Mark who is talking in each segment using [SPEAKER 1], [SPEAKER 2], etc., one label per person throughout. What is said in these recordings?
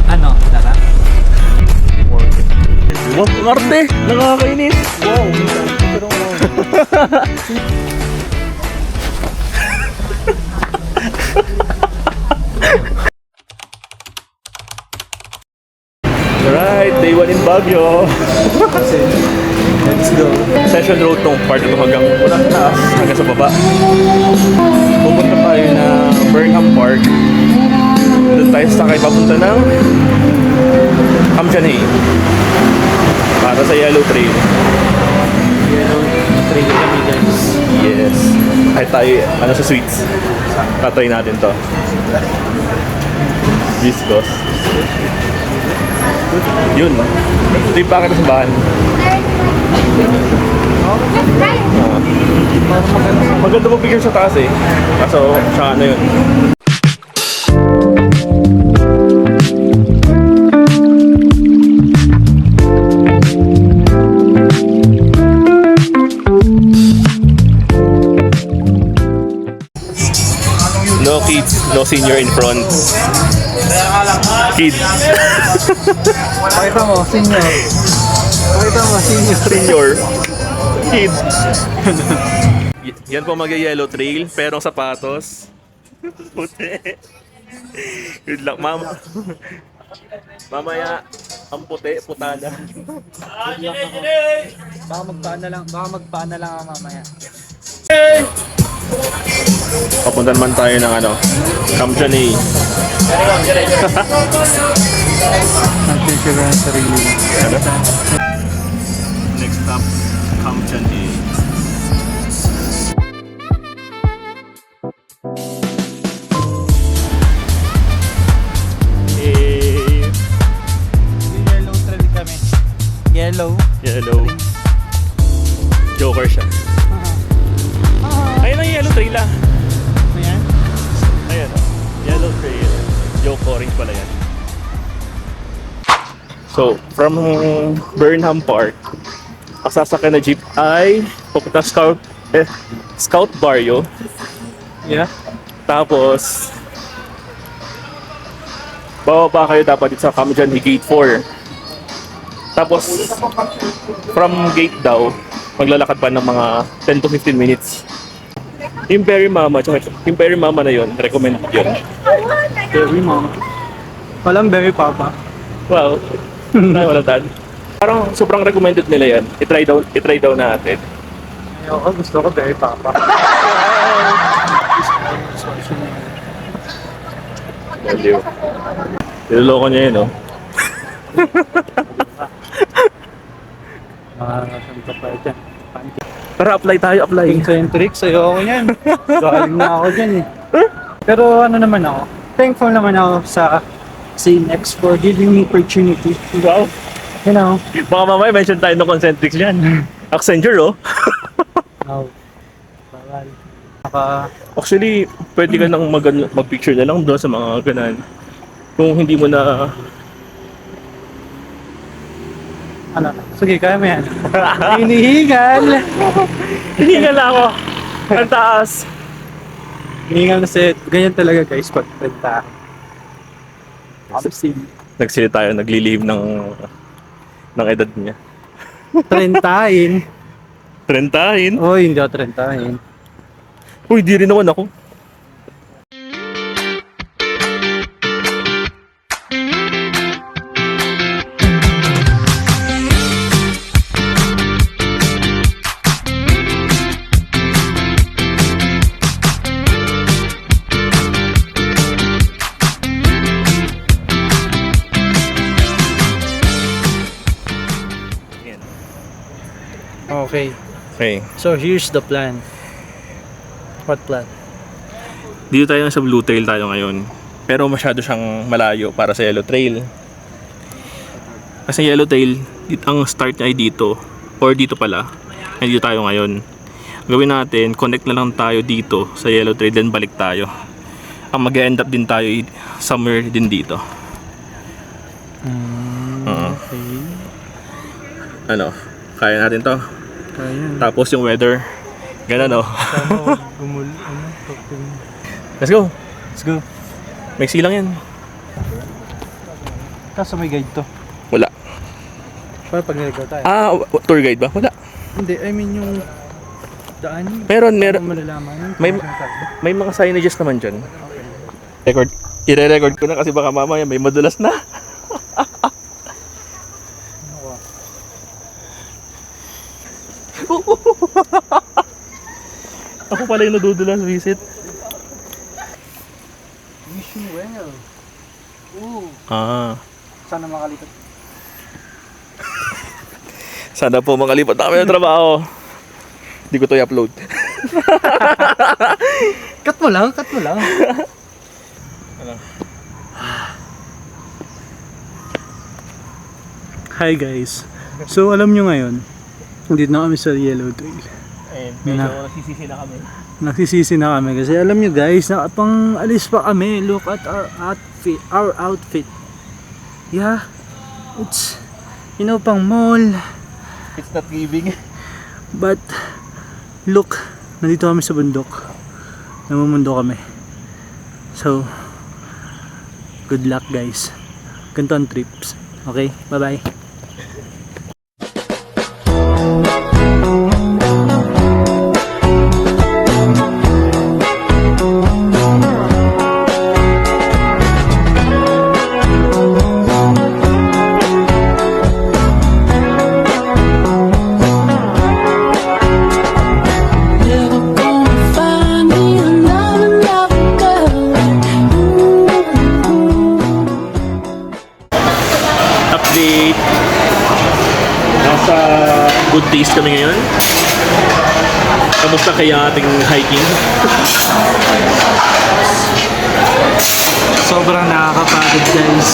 [SPEAKER 1] Ano? Tara?
[SPEAKER 2] Wow, Marte! Nakakainis!
[SPEAKER 1] Wow!
[SPEAKER 2] Alright, day 1 in Baguio.
[SPEAKER 1] Let's go.
[SPEAKER 2] Session road tong part ito hanggang unang taas, hanggang sa baba. Pupunta tayo na Burnham Park. Doon tayo sakay papunta ng Kamchanhae para sa Yellow Trail.
[SPEAKER 1] Yellow trail kami guys.
[SPEAKER 2] Yes. Kahit tayo, sa sweets. Tatry natin to. Viscos. Yun. Ito yung packet sa bahan. Maganda mo picture sa taas eh. Kaso, sa ano yun. No kids, no senior in front. Kid.
[SPEAKER 1] Pakita mo, senior. Pakita mo, senior.
[SPEAKER 2] Senior. Kid. Yan po mag-yellow trail, pero ang sapatos puti. Good luck, mama. Mamaya, ang puti, putada.
[SPEAKER 1] Baka magpaana lang ako mamaya.
[SPEAKER 2] Papunta naman tayo ng Kamchanhae.
[SPEAKER 1] Natin sila ang sarili.
[SPEAKER 2] Next stop, Kamchanhae.
[SPEAKER 1] Yellow trail kami. Yellow?
[SPEAKER 2] Yellow. Joker siya. Ayun ang yellow trail ah.
[SPEAKER 1] Ayan.
[SPEAKER 2] Ayan oh. Yellow trail. Joke orange pala yan. So, from Burnham Park, ang sasakyan na jeep ay pupunta Scout Barrio.
[SPEAKER 1] Yeah.
[SPEAKER 2] Tapos, bababa kayo dapat dito sa Kamchanhae Gate 4. Tapos, from gate daw, maglalakad pa ng mga 10 to 15 minutes. Yung Berry Mama, yung Berry Mama na yun, recommended yun.
[SPEAKER 1] Berry mama. Walang berry papa.
[SPEAKER 2] Wow, wala tan. Parang sobrang recommended nila yan. I-try daw natin.
[SPEAKER 1] Ayoko, gusto ko berry papa.
[SPEAKER 2] Baliw. Niloloko niya yun, no?
[SPEAKER 1] Makakasan ka pa dyan.
[SPEAKER 2] Tara, apply tayo, apply.
[SPEAKER 1] Tips and tricks, ayoko yan. Galing na ako dyan eh. Pero ano naman ako, thankful naman ako sa CNX for giving me opportunity.
[SPEAKER 2] Wow.
[SPEAKER 1] You know?
[SPEAKER 2] Baka mamaya mention tayo ng concentrics yan. Accenture, oh.
[SPEAKER 1] No. Bawal.
[SPEAKER 2] Actually, pwede ka nang mag-picture na lang doon sa mga ganan. Kung hindi mo na...
[SPEAKER 1] Ano? Sige, kaya mo yan. Hinihingal!
[SPEAKER 2] Hihingal ako. Ang taas.
[SPEAKER 1] Hinihingal na set. Ganyan talaga guys, pag renta.
[SPEAKER 2] Nagsili tayo, naglilihim ng edad niya.
[SPEAKER 1] Trentahin.
[SPEAKER 2] Trentahin?
[SPEAKER 1] Oy, hindi ako trentahin.
[SPEAKER 2] Uy, di rin naman ako.
[SPEAKER 1] Okay.
[SPEAKER 2] Okay.
[SPEAKER 1] So here's the plan. What plan?
[SPEAKER 2] Dito tayo sa Blue Trail tayo ngayon. Pero masyado siyang malayo para sa Yellow Trail. Kasi Yellow Trail, ang start niya ay dito. Or dito pala. And dito tayo ngayon. Gawin natin, connect na lang tayo dito sa Yellow Trail, then balik tayo. Ang mag-end up din tayo somewhere din dito.
[SPEAKER 1] Okay.
[SPEAKER 2] Ano? Kaya natin to.
[SPEAKER 1] Ayun.
[SPEAKER 2] Tapos yung weather. Ganun, no?
[SPEAKER 1] Sana
[SPEAKER 2] Let's go.
[SPEAKER 1] Let's go.
[SPEAKER 2] May silang yan.
[SPEAKER 1] Kaso may guide to.
[SPEAKER 2] Wala.
[SPEAKER 1] Para pag niligaw tayo.
[SPEAKER 2] Tour guide ba? Wala.
[SPEAKER 1] Hindi, I mean yung daan.
[SPEAKER 2] Meron.
[SPEAKER 1] Malalaman.
[SPEAKER 2] May mga signages naman dyan. Record. I-record ko na kasi baka mamaya may madulas na. Ako pala yung nadudulas visit.
[SPEAKER 1] Wish you well. Ooh. Sana makalipat.
[SPEAKER 2] Sana po makalipat na kami ng trabaho. Hindi ko to i-upload.
[SPEAKER 1] Cut mo lang. Hi guys. So alam nyo ngayon, dito na kami sa Yellow Trail.
[SPEAKER 2] Ayun,
[SPEAKER 1] medyo
[SPEAKER 2] nagsisisi na kami.
[SPEAKER 1] Nagsisisi na kami kasi alam nyo guys, nakapang alis pa kami. Look at our outfit. Yeah, it's, pang mall.
[SPEAKER 2] It's not giving.
[SPEAKER 1] But, look, nandito kami sa bundok. Namumundo kami. So, good luck guys. Ganito ang trips. Okay, bye-bye.
[SPEAKER 2] Update. Nasa Good Days kami ngayon. Kamusta kaya ating hiking?
[SPEAKER 1] Sobrang nakakapagod guys.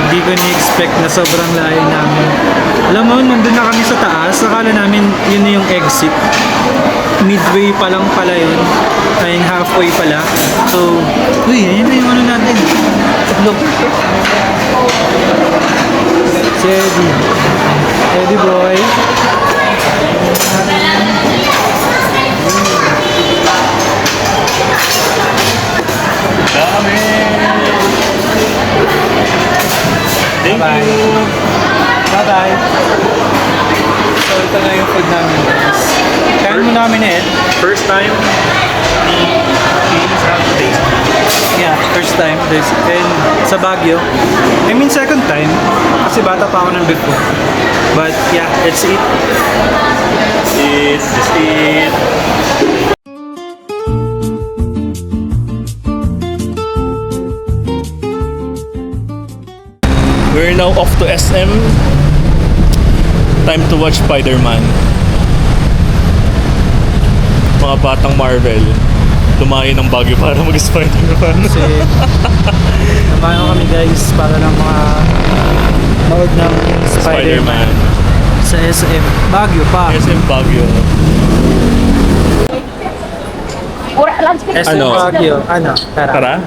[SPEAKER 1] Hindi ko ni-expect na sobrang layo namin. Alam mo, nandun na kami sa taas. Akala namin yun na yung exit. Midway pa lang pala yun. Ayun, halfway pala. So, ayun na yung ano natin. Look. Si Eddie. Eddie boy.
[SPEAKER 2] Dami! Thank
[SPEAKER 1] Bye-bye.
[SPEAKER 2] you!
[SPEAKER 1] Bye-bye. So, ito na yung food namin guys. Kain mo namin eh.
[SPEAKER 2] First time sa Days.
[SPEAKER 1] Yeah, first time. And sa Baguio. I mean, second time. Kasi bata pa ako ng before. But yeah, let's eat.
[SPEAKER 2] Just eat. We're now off to SM. Time to watch Spider-Man. Mga batang Marvel. Lumayo ng Baguio para mag-Spider-Man.
[SPEAKER 1] Kasi namayo kami guys para lang manood ng Spider-Man sa SM Baguio pa.
[SPEAKER 2] SM Baguio.
[SPEAKER 1] SM
[SPEAKER 2] Ano?
[SPEAKER 1] Baguio. Ano? Tara.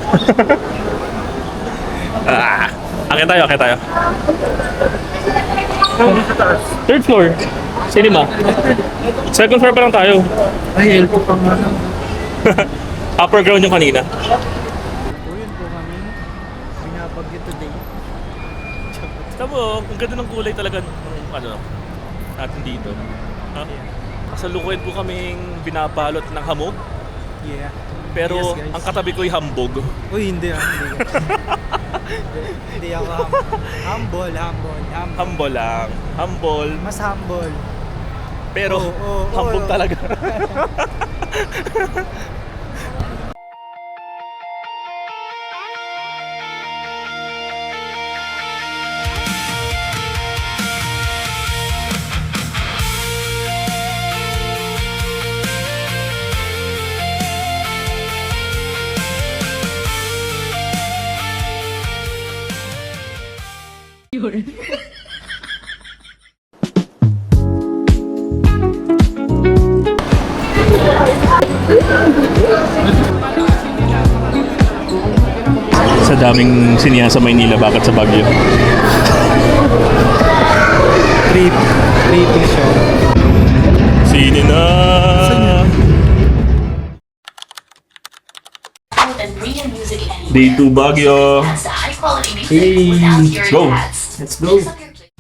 [SPEAKER 2] Tara. Akit tayo. Third floor. Cinema. Second floor pa lang tayo.
[SPEAKER 1] Ay, elpo pa nga lang.
[SPEAKER 2] Upper ground yung kanina.
[SPEAKER 1] Yun po kami. Pinapagyo today.
[SPEAKER 2] Tama, ang ganda ng kulay talaga ng natin dito. Ha? Kasalukuyan po kaming binabalot ng hamog.
[SPEAKER 1] Yeah.
[SPEAKER 2] Pero
[SPEAKER 1] Yes, guys.
[SPEAKER 2] ang katabi ko'y hambog.
[SPEAKER 1] Uy, hindi ah. Hindi ako humble.
[SPEAKER 2] Humble lang. Humble.
[SPEAKER 1] Mas humble.
[SPEAKER 2] Pero
[SPEAKER 1] Oo,
[SPEAKER 2] hambog
[SPEAKER 1] oo.
[SPEAKER 2] talaga. Sa daming sinihan sa Maynila, bakit sa Baguio?
[SPEAKER 1] Creepy siya.
[SPEAKER 2] Sini na!
[SPEAKER 3] and bring in music anywhere.
[SPEAKER 2] Day 2 Baguio.
[SPEAKER 3] That's the high quality music
[SPEAKER 1] Hey,
[SPEAKER 3] without hearing
[SPEAKER 2] go.
[SPEAKER 3] ads.
[SPEAKER 1] Let's go.
[SPEAKER 3] Mix up your play-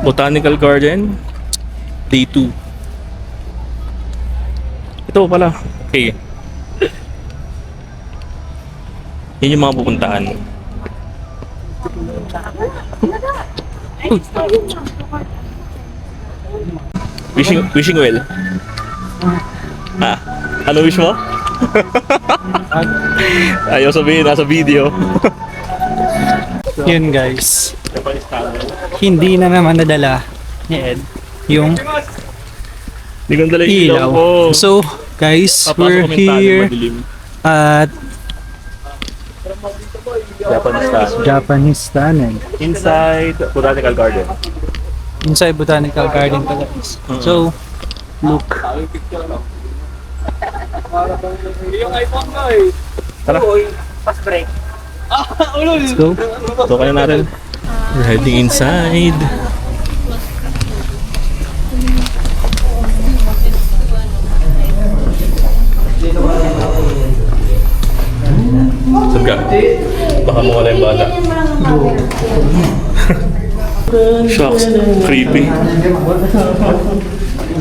[SPEAKER 2] Botanical Garden. Day 2. Ito pala. Okay. Yan yung mga pupuntahan. Wishing well. Ah, ano wish mo? Ayaw sabihin, nasa video.
[SPEAKER 1] Yun guys. Hindi na naman nadala ni Ed yung
[SPEAKER 2] Hindi ko dala yung ilaw ko.
[SPEAKER 1] ilaw. So guys,
[SPEAKER 2] Papasok
[SPEAKER 1] we're
[SPEAKER 2] kami tayo,
[SPEAKER 1] here
[SPEAKER 2] madilim.
[SPEAKER 1] at
[SPEAKER 2] Japanese style.
[SPEAKER 1] Japanese Tunnel.
[SPEAKER 2] Inside Botanical Garden.
[SPEAKER 1] Inside Botanical Garden to guys. So, look.
[SPEAKER 2] Tara.
[SPEAKER 1] Let's go.
[SPEAKER 2] So kaya natin. We're heading inside. Saan ka? Baka mawala yung bata. Shocks. Creepy.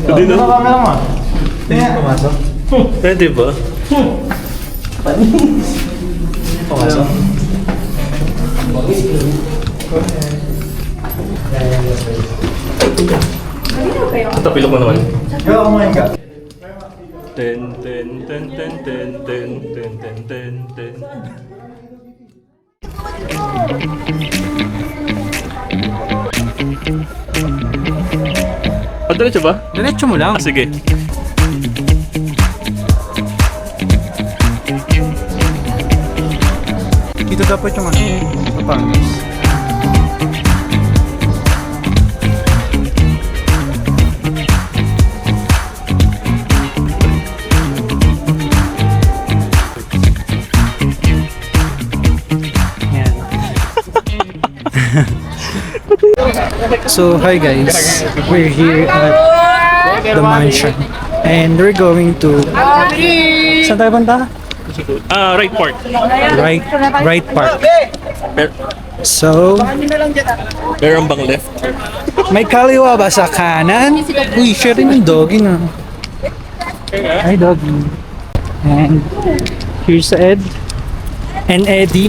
[SPEAKER 2] Pwede na? Pwede ba? Tapilok mo naman. Ten, ten, ten, ten, ten, ten, ten, ten, ten, ten. Diretso ba?
[SPEAKER 1] Diretso mo lang.
[SPEAKER 2] Ah, sige.
[SPEAKER 1] Dito dapat yung ano, Papangas. Yan. So, hi guys. We're here at the mansion. And we're going to... Saan tayo punta?
[SPEAKER 2] Right part.
[SPEAKER 1] Right part.
[SPEAKER 2] Mer-
[SPEAKER 1] So,
[SPEAKER 2] meron bang left?
[SPEAKER 1] may kaliwa ba sa kanan? Uy, siya rin yung doggy na. Hi, doggy. And here's Ed and Eddie.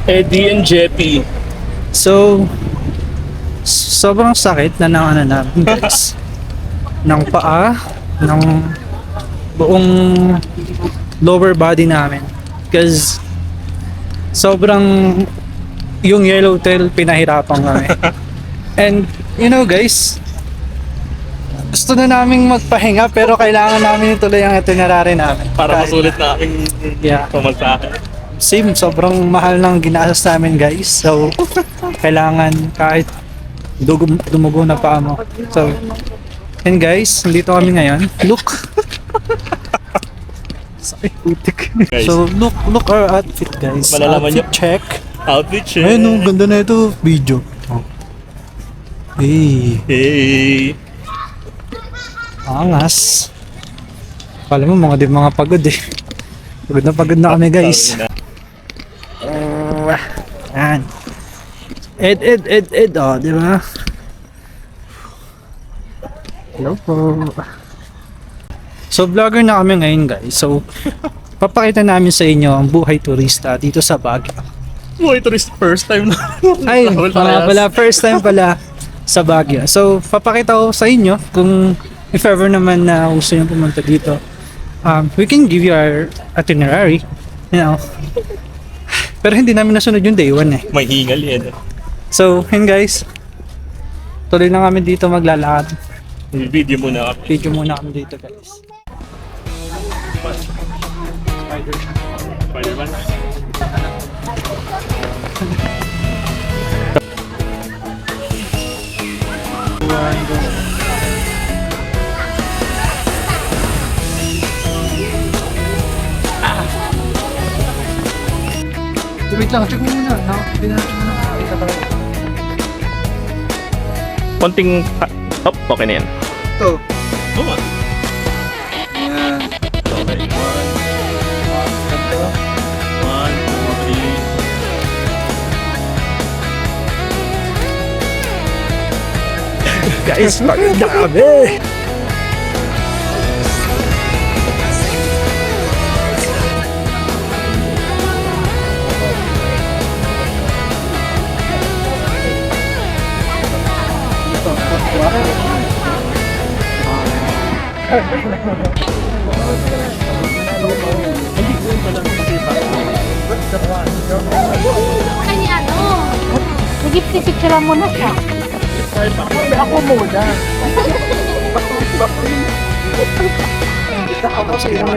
[SPEAKER 2] Eddie and Jeppy.
[SPEAKER 1] So, sobrang sakit na ng ano namin, guys. Ng paa, ng buong lower body namin. Because sobrang yung Yellowtail pinahirapan kami. And you know guys, gusto na naming magpahinga pero kailangan namin ituloy ang itinerary namin.
[SPEAKER 2] Para
[SPEAKER 1] Kahit-
[SPEAKER 2] masulit na aking
[SPEAKER 1] Yeah.
[SPEAKER 2] pamasahe.
[SPEAKER 1] Same, sobrang mahal ng ginastos namin guys. So, kailangan kahit dumugo na pa mo. So, and guys, nandito kami ngayon. Look! Sakit putik.
[SPEAKER 2] Guys.
[SPEAKER 1] So, look our outfit guys.
[SPEAKER 2] Malalaman
[SPEAKER 1] Outfit
[SPEAKER 2] niyo.
[SPEAKER 1] check.
[SPEAKER 2] Outfit check.
[SPEAKER 1] Ayun, oh, ganda na ito. Video. Oh. Hey,
[SPEAKER 2] Hey.
[SPEAKER 1] angas. Kala mo mga pagod eh. Pagod na kami guys. Yan. Ed, oh, di ba? Hello po. So, vlogger na kami ngayon guys. So, papakita namin sa inyo ang buhay turista dito sa Baguio.
[SPEAKER 2] Boy, ito is first time na.
[SPEAKER 1] Ay,
[SPEAKER 2] Travel
[SPEAKER 1] mga
[SPEAKER 2] parehas.
[SPEAKER 1] pala, first time pala sa Baguio. So, papakita ko sa inyo kung if ever naman na gusto nyo pumunta dito. We can give you our itinerary, you know. Pero hindi namin nasunod yung day 1 eh.
[SPEAKER 2] May hingal yan.
[SPEAKER 1] So, yun guys. Tuloy na kami dito maglalakad.
[SPEAKER 2] Video muna kami.
[SPEAKER 1] Video muna kami dito guys.
[SPEAKER 2] Spider-Man.
[SPEAKER 1] Wait lang, check mo muna. Hindi na natin muna nakakita pa rin.
[SPEAKER 2] Konting... okay na yan.
[SPEAKER 1] Ito.
[SPEAKER 2] Oo.
[SPEAKER 1] Yan.
[SPEAKER 2] Okay. 1, 2, 3.
[SPEAKER 1] Guys, pagod na kami!
[SPEAKER 4] Ay, ni ano? Sige, picture mo na siya. Ako muna.
[SPEAKER 1] Ako sa iyo.